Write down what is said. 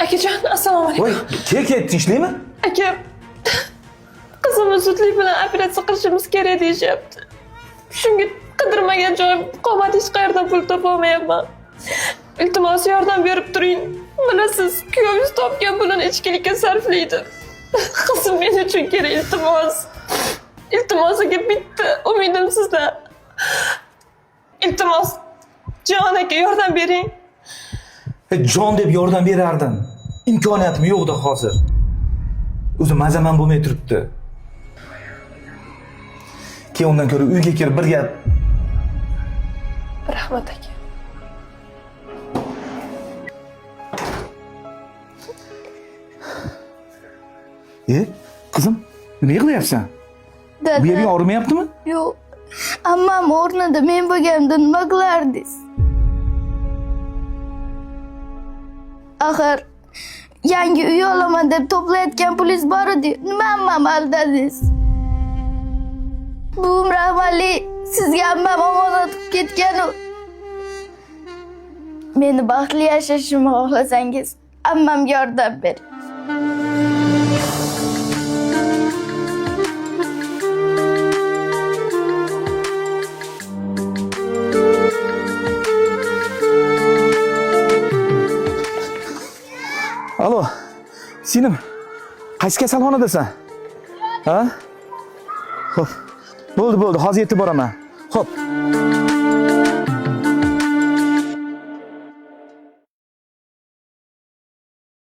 Akajon, assalomu alaykum. Voy, kel, tinchlikmi? Aka, qizimni zudlik bilan operatsiya qilishimiz kerak deyishyapti. Shunga qidirmagan joyim qomat hech qayerdan pul topolmayapman. Iltimos yordam berib turing. Bilasiz, kuyovingiz topgan pulini ichkilikka sarflaydi. Qizim men uchun kerak, iltimos. Iltimosiga bitta umidim sizda. Iltimos, Jon aka yordam bering. Jon deb yordam berardim. İmkoniyatim yo'qda hozir. O'zi mazaman bo'lmay turibdi. Keyin undan ko'ra uyga kirib bir gap. Rahmat aka. Qizim, nima yig'layapsan? Dada. Bu yering og'rimayaptimi? Yo'q. Ammam o'rnida men bo'lganimda nima qilardingiz? Axir yangi uy olaman deb to'playotgan pulingiz bor edi. Nima ammam aldadingiz? Bu rahmatli sizga ammam omonat qilib ketgan-u. Meni baxtli yashashimni xohlasangiz, ammamga yordam bering. Alo, Sinem, qaysi kasalxonadasan? Ha? Xo'p, bo'ldi, hozir yetib boraman. Xo'p.